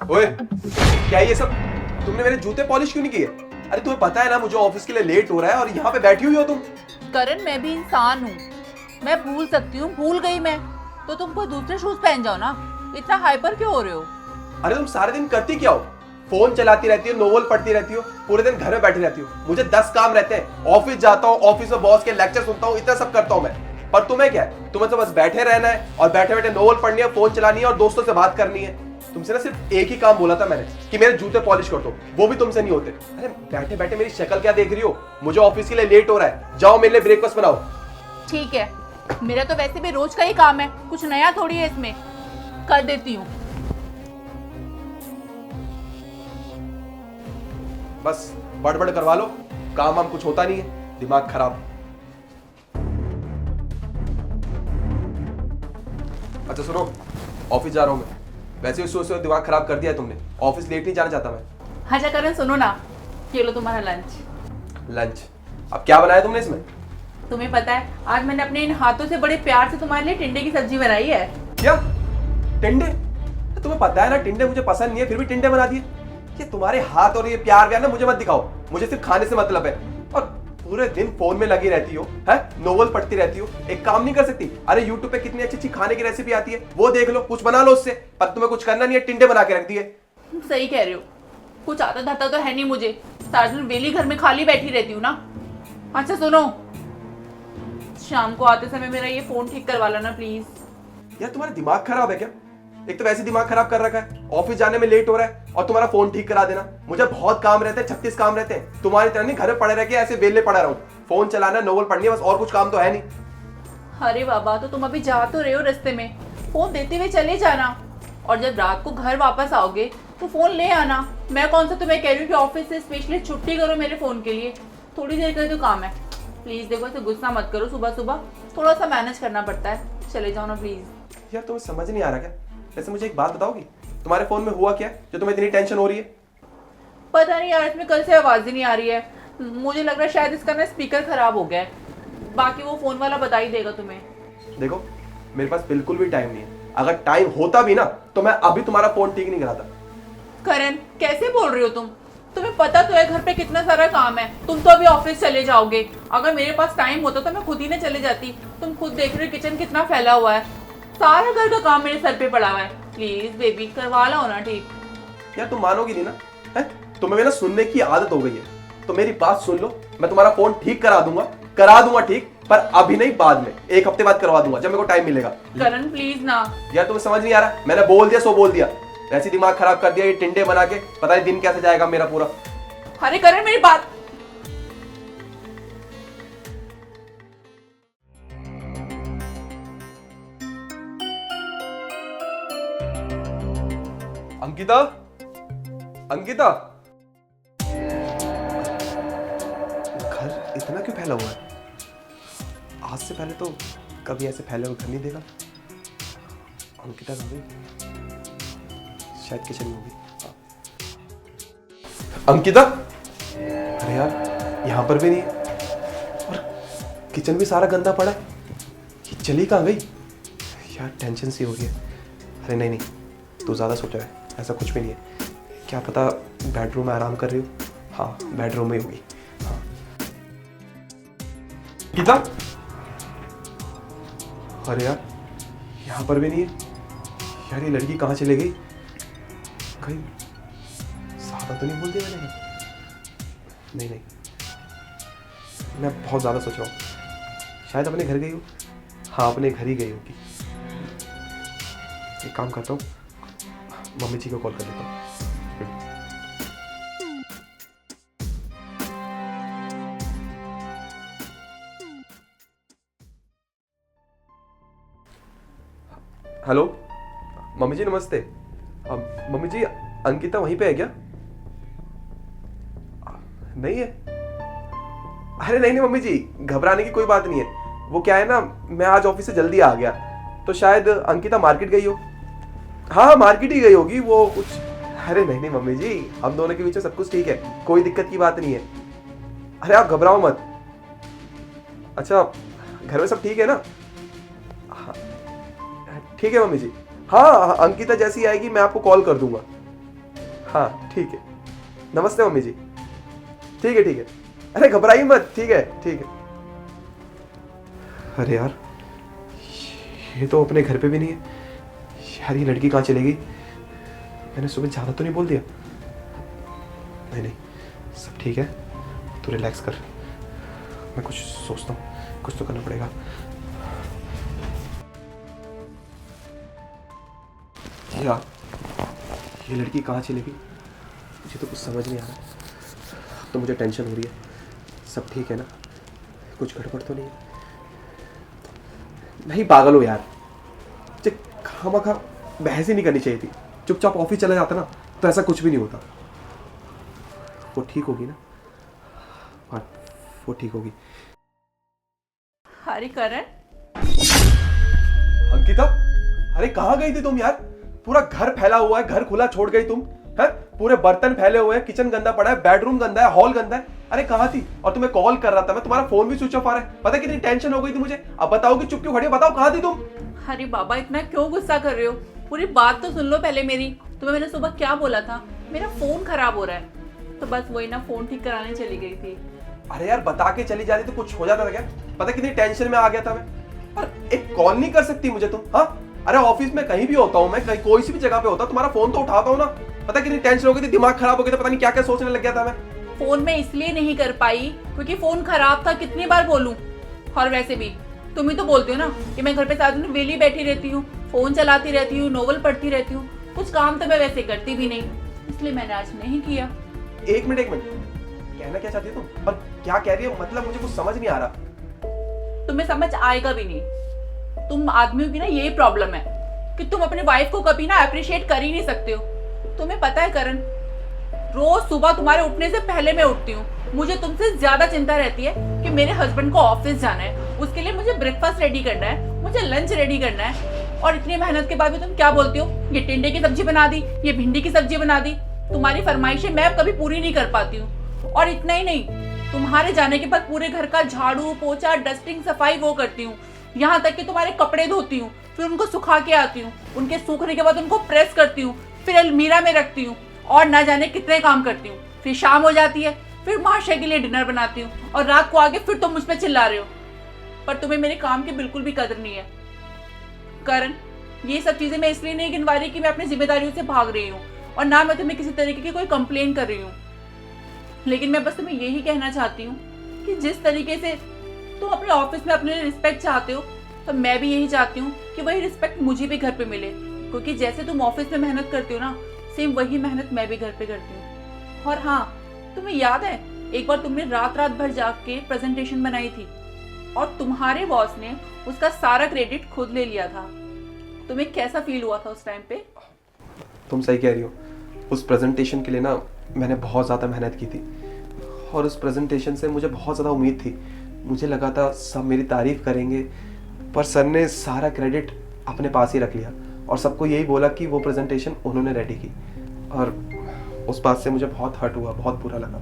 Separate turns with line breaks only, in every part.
ओए, क्या ये सब? तुमने मेरे जूते पॉलिश क्यों नहीं किए? अरे तुम्हें पता है ना मुझे ऑफिस के लिए लेट हो रहा है और यहाँ पे बैठी हुई हो तुम।
करण, मैं भी इंसान हूँ, मैं भूल सकती हूँ, भूल गई मैं। तो तुम कोई दूसरे शूज पहन जाओ ना, इतना हाइपर क्यों हो रहे हो?
अरे तुम सारे दिन करती क्या हो? फोन चलाती रहती हो, नोवेल पढ़ती रहती हो, पूरे दिन घर में बैठी रहती हो। मुझे 10 काम रहते हैं, ऑफिस जाता हूँ, ऑफिस में बॉस के लेक्चर सुनता हूँ, इतना सब करता हूँ मैं। पर तुम्हें क्या है? तुम्हें तो बस बैठे रहना है और बैठे बैठे नोवेल पढ़नी है, फोन चलानी है और दोस्तों से बात करनी है। तुमसे ना सिर्फ एक ही काम बोला था मैंने कि मेरे जूते पॉलिश कर दो, वो भी तुमसे नहीं होते। अरे बैठे बैठे मेरी शक्ल क्या देख रही हो? मुझे ऑफिस के लिए लेट हो रहा है, जाओ मेरे लिए ब्रेकफास्ट बनाओ।
ठीक है, मेरा तो वैसे भी रोज का ही काम है, कुछ नया थोड़ी है इसमें, कर देती हूँ।
बस बड़बड़ करवा लो, काम वाम कुछ होता नहीं है, दिमाग खराब। अच्छा सुनो, ऑफिस जा रहा हूँ मैं। वैसे भी सोच दिमाग खराब कर दिया है तुमने। ऑफिस लेट नहीं जाना चाहता मैं।
अच्छा करण, सुनो ना, ये लो तुम्हारा लंच।
लंच? अब क्या बनाया तुमने इसमें?
तुम्हें पता है, आज मैंने अपने इन हाथों से बड़े प्यार से तुम्हारे लिए टिंडे की सब्जी बनाई है।
क्या? टिंडे? तुम्हें पता है ना टिंडे मुझे पसंद नहीं है, फिर भी टिंडे बना दिए। ये तुम्हारे हाथ और ये प्यार व्यार ना मुझे मत दिखाओ, मुझे सिर्फ खाने से मतलब है। और पूरे दिन फोन में लगी रहती हो, है नोवेल पढ़ती रहती हो, एक काम नहीं कर सकती? अरे यूट्यूब पे कितनी अच्छी अच्छी खाने की रेसिपी आती है, वो देख लो, कुछ बना लो उससे। पर तुम्हें कुछ करना नहीं है, टिंडे बना के रख दिए।
सही कह रहे हो, कुछ आता धाता तो है नहीं मुझे, सारा दिन वेली घर में खाली बैठी रहती हूँ ना। अच्छा सुनो, शाम को आते समय मेरा ये फोन ठीक करवा लेना प्लीज।
यार तुम्हारा दिमाग खराब है क्या? एक तो वैसे दिमाग खराब कर रखा है, ऑफिस जाने में लेट हो रहा है और तुम्हारा फोन ठीक करा देना। मुझे बहुत काम रहते हैं, 36 काम रहते हैं। तुम्हारी तरह नहीं घर में पड़े रह के ऐसे वेले पड़ा रहूं। फोन चलाना, नोवेल पढ़नी है, बस और कुछ काम तो है नहीं।
अरे बाबा, तो तुम अभी जा तो रहे हो, रास्ते में फोन देते हुए चले जाना, और जब रात को घर वापस आओगे तो फोन ले आना। मैं कौन सा तुम्हें कह रही हूँ कि ऑफिस से स्पेशली छुट्टी करो मेरे फोन के लिए, थोड़ी देर का तो काम है। प्लीज देखो, ऐसे गुस्सा मत करो, सुबह सुबह थोड़ा सा मैनेज करना पड़ता है, चले जाओ ना प्लीज।
यार तुम्हें समझ नहीं आ रहा क्या? वैसे मुझे एक बात बताओगी, तुम्हारे फोन में हुआ क्या जो तुम्हें इतनी टेंशन हो रही है?
पता नहीं यार, इसमें कल से आवाज ही नहीं आ रही है। मुझे लग रहा है शायद इसका ना स्पीकर खराब हो गया है, बाकी वो फोन वाला बता ही देगा तुम्हें।
देखो मेरे पास बिल्कुल भी टाइम नहीं है, अगर टाइम होता भी ना तो मैं अभी तुम्हारा फोन ठीक नहीं कराता।
करण, कैसे बोल रही हो तुम? तुम्हें पता तो है घर पे कितना सारा काम है, तुम तो अभी ऑफिस चले जाओगे। अगर मेरे पास टाइम होता तो मैं खुद ही ना चले जाती। तुम खुद देख रहे हो किचन कितना फैला हुआ है, सारा घर का काम मेरे सर पे पड़ा हुआ है। प्लीज बेबी, करवा लो ना ठीक।
यार तुम मानोगी नहीं ना, है? तुम्हें ना सुनने की आदत हो गई है, तो मेरी बात सुन लो। मैं तुम्हारा फोन ठीक करा दूंगा ठीक, पर अभी नहीं, बाद में 1 हफ्ते बाद करवा दूंगा, जब मेरे को टाइम मिलेगा।
करण प्लीज ना।
यार तुम्हें समझ नहीं आ रहा, मैंने बोल दिया सो बोल दिया। ऐसी दिमाग खराब कर दिया ये टिंडे बना के, पता नहीं दिन कैसे जाएगा मेरा पूरा।
अरे करण मेरी बात।
अंकिता, अंकिता, घर इतना क्यों फैला हुआ है? आज से पहले तो कभी ऐसे फैले हुए घर नहीं देखा। अंकिता कहाँ गई? शायद किचन में होगी। अंकिता, अरे यार यहाँ पर भी नहीं है और किचन भी सारा गंदा पड़ा है। ये चली कहाँ गई? यार टेंशन सी हो गई है। अरे नहीं नहीं, तू ज़्यादा सोच रहा है, ऐसा कुछ भी नहीं है। क्या पता बेडरूम में आराम कर रही हो। हाँ बेडरूम में होगी। हाँ गीता, अरे यार यहाँ पर भी नहीं है। यार ये लड़की कहाँ चली गई? कहीं ज़्यादा तो नहीं बोल दिया मैंने? नहीं नहीं, मैं बहुत ज़्यादा सोच रहा हूँ। शायद अपने घर गई हो। हाँ अपने घर ही गई होगी। एक काम करता हूँ, मम्मी जी को कॉल कर लेता हूँ। हेलो मम्मी जी, नमस्ते। मम्मी जी अंकिता वहीं पे है क्या? नहीं है? अरे नहीं नहीं मम्मी जी, घबराने की कोई बात नहीं है। वो क्या है ना, मैं आज ऑफिस से जल्दी आ गया तो शायद अंकिता मार्केट गई हो। हाँ मार्केट ही गई होगी वो कुछ। अरे नहीं नहीं मम्मी जी, हम दोनों के बीच में सब कुछ ठीक है, कोई दिक्कत की बात नहीं है। अरे आप घबराओ मत। अच्छा घर में सब ठीक है ना? हाँ ठीक है मम्मी जी। हाँ अंकिता जैसी आएगी मैं आपको कॉल कर दूंगा। हाँ ठीक है, नमस्ते मम्मी जी। ठीक है ठीक है, अरे घबराइए मत, ठीक है ठीक है। अरे यार, ये तो अपने घर पे भी नहीं है यार। ये लड़की कहाँ चली गई? मैंने सुबह ज़्यादा तो नहीं बोल दिया? नहीं नहीं, सब ठीक है, तू रिलैक्स कर, मैं कुछ सोचता हूँ, कुछ तो करना पड़ेगा। यार, ये लड़की कहाँ चली गई? मुझे तो कुछ समझ नहीं आ रहा। अब तो मुझे टेंशन हो रही है। सब ठीक है ना? कुछ गड़बड़ तो नहीं है? नहीं पागल हो यार, मुझे खामखा बहस ही नहीं करनी चाहिए थी। चुपचाप ऑफिस चला जाता ना तो ऐसा कुछ भी नहीं होता। वो ठीक होगी ना? हाँ, वो ठीक होगी।
अरे करण,
अंकिता, अरे कहाँ गई थी तुम यार? पूरा घर फैला हुआ है, घर खुला छोड़ गई तुम हैं? पूरे बर्तन फैले हुए हैं, किचन गंदा पड़ा है, बेडरूम गंदा है, हॉल गंदा है। अरे कहाँ थी? और तुम्हें कॉल कर रहा था मैं, तुम्हारा फोन भी स्विच ऑफ आ रहा है। पता कितनी टेंशन हो गई थी मुझे। अब बताओ कि चुप क्यों खड़ी हो? बताओ कहाँ थी तुम?
अरे बाबा इतना क्यों गुस्सा कर रहे हो? पूरी बात तो सुन लो पहले मेरी। तुम्हें मैंने सुबह क्या बोला था? मेरा फोन खराब हो रहा है, तो बस वही ना, फोन ठीक कराने चली गई थी।
अरे यार, बता के चली जाती तो कुछ हो जाता था क्या? पता कितनी टेंशन में आ गया था मैं। और एक कॉल नहीं कर सकती मुझे तुम? हाँ, अरे ऑफिस में कहीं भी होता हूँ मैं, कहीं कोई सी भी जगह पे होता, तुम्हारा फोन तो उठाता हूँ ना। पता कितनी टेंशन हो गई थी, दिमाग खराब हो गया था, पता नहीं क्या क्या सोचने लग गया था मैं।
फोन में इसलिए नहीं कर पाई क्योंकि फोन खराब था, कितनी बार बोलूं। और वैसे भी तुम ही तो बोलती हो ना कि मैं घर पे सारा दिन वेली बैठी रहती हूँ, फोन चलाती रहती हूँ, नोवेल पढ़ती रहती हूँ। कुछ काम तो मैं वैसे करती भी नहीं, इसलिए मैंने आज नहीं किया।
एक मिनट, कहना क्या चाहती हो तुम? और क्या कह रही हो? मतलब मुझे कुछ समझ नहीं आ रहा।
तुम्हें समझ आएगा भी नहीं। तुम आदमियों की ना यही प्रॉब्लम है कि तुम अपनी वाइफ को कभी ना अप्रिशिएट कर ही नहीं सकते हो। तुम्हें पता है करण, रोज सुबह तुम्हारे उठने से पहले मैं उठती हूँ। मुझे तुमसे ज्यादा चिंता रहती है कि मेरे हस्बैंड को ऑफिस जाना है, उसके लिए मुझे ब्रेकफास्ट रेडी करना है, मुझे लंच रेडी करना है। और इतनी मेहनत के बाद भी तुम क्या बोलती हो? ये टिंडे की सब्जी बना दी, ये भिंडी की सब्जी बना दी। तुम्हारी फरमाइशें मैं कभी पूरी नहीं कर पाती हूँ। और इतना ही नहीं, तुम्हारे जाने के बाद पूरे घर का झाड़ू पोछा डस्टिंग सफाई वो करती हूँ। यहाँ तक कि तुम्हारे कपड़े धोती हूँ, फिर उनको सुखा के आती हूँ, उनके सूखने के बाद उनको प्रेस करती हूँ, फिर अलमीरा में रखती हूँ, और ना जाने कितने काम करती हूँ। फिर शाम हो जाती है, फिर महाशय के लिए डिनर बनाती हूँ, और रात को आगे फिर तुम मुझ पर चिल्ला रहे हो। पर तुम्हें मेरे काम की बिल्कुल भी कदर नहीं है करण। ये सब चीजें मैं इसलिए नहीं गिनवा रही कि मैं अपनी जिम्मेदारियों से भाग रही हूँ, और ना मैं तुम्हें किसी तरीके की कोई कंप्लेन कर रही हूँ। लेकिन मैं बस तुम्हें यही कहना चाहती हूँ कि जिस तरीके से तुम अपने ऑफिस में अपने लिए रिस्पेक्ट चाहते हो, तो मैं भी यही चाहती हूँ कि वही रिस्पेक्ट मुझे भी घर पे मिले। क्योंकि जैसे तुम ऑफिस में मेहनत करती हो ना, सेम वही मेहनत मैं भी घर पे करती हूँ। और हाँ, तुम्हें याद है एक बार तुमने रात रात भर जाग के प्रेजेंटेशन बनाई थी, और तुम्हारे बॉस ने उसका सारा क्रेडिट खुद ले लिया था। तुम्हें कैसा फील हुआ था उस टाइम पे?
तुम सही कह रही हो। उस प्रेजेंटेशन के लिए ना मैंने बहुत ज़्यादा मेहनत की थी, और उस प्रेजेंटेशन से मुझे बहुत ज़्यादा उम्मीद थी। मुझे लगा था सब मेरी तारीफ़ करेंगे, पर सर ने सारा क्रेडिट अपने पास ही रख लिया, और सबको यही बोला कि वो प्रेजेंटेशन उन्होंने रेडी की। और उस बात से मुझे बहुत हर्ट हुआ, बहुत बुरा लगा।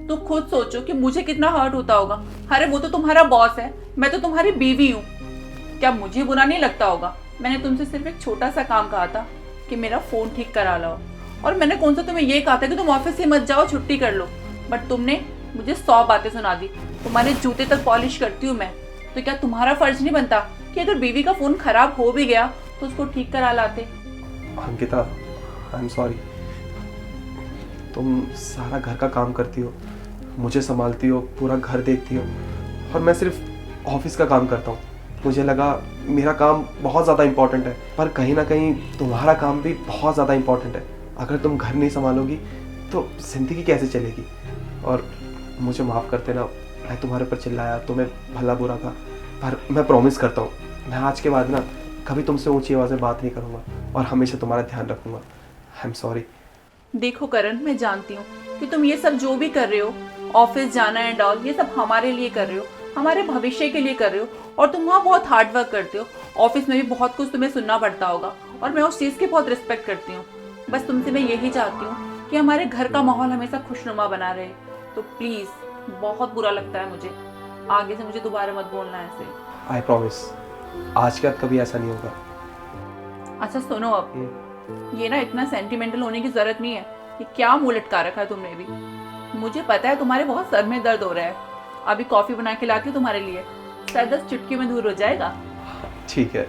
तुम खुद सोचो कि मुझे कितना हर्ट होता होगा। अरे वो तो तुम्हारा बॉस है, मैं तो तुम्हारी बीवी हूँ। क्या मुझे बुरा नहीं लगता होगा? मैंने तुमसे सिर्फ एक छोटा सा काम कहा था कि मेरा फोन ठीक करा लो, और मैंने कौन सा तुम्हें ये कहा था कि तुम ऑफिस से मत जाओ, छुट्टी कर लो। बट तुमने मुझे 100 बातें सुना दी। तुम्हारे जूते तक पॉलिश करती हूँ मैं, तो क्या तुम्हारा फर्ज नहीं बनता कि अगर बीवी का फोन खराब हो भी गया तो उसको ठीक करा लाते?
Ankita, I am sorry. तुम सारा घर का काम करती हो, मुझे संभालती हो, पूरा घर देखती हो, और मैं सिर्फ ऑफिस का काम करता हूँ। मुझे लगा मेरा काम बहुत ज़्यादा इम्पोर्टेंट है, पर कहीं ना कहीं तुम्हारा काम भी बहुत ज़्यादा इम्पोर्टेंट है। अगर तुम घर नहीं संभालोगी तो ज़िंदगी कैसे चलेगी? और मुझे माफ़ कर देना, मैं तुम्हारे पर चिल्लाया, तुम्हें भला बुरा कहा, पर मैं प्रॉमिस करता हूँ मैं आज के बाद ना कभी तुमसे ऊंची आवाज़ में बात नहीं करूँगा, और हमेशा तुम्हारा ध्यान रखूँगा। आई एम सॉरी।
देखो करण, मैं जानती हूँ कि तुम ये सब जो भी कर रहे हो, ऑफिस जाना एंड ऑल, ये सब हमारे लिए कर रहे हो, हमारे भविष्य के लिए कर रहे हो, और तुम वहाँ बहुत हार्ड वर्क करते हो। ऑफिस में भी बहुत कुछ तुम्हें सुनना पड़ता होगा, और मैं उस चीज़ की बहुत रिस्पेक्ट करती हूँ। बस तुमसे मैं यही चाहती हूँ कि हमारे घर का माहौल हमेशा खुशनुमा बना रहे। तो प्लीज़, बहुत बुरा लगता है मुझे, आगे से मुझे दोबारा मत बोलना ऐसे।
आई प्रॉमिस, आज के बाद कभी ऐसा नहीं होगा।
अच्छा सुनो, अब ये ना इतना सेंटिमेंटल होने की जरूरत नहीं है। ये क्या मुंह लटका रखा है तुमने भी। मुझे पता है तुम्हारे बहुत सर में दर्द हो रहा है, अभी कॉफी बना के लाती हूँ तुम्हारे लिए, शायद 10 चुटकी में दूर हो जाएगा।
ठीक है,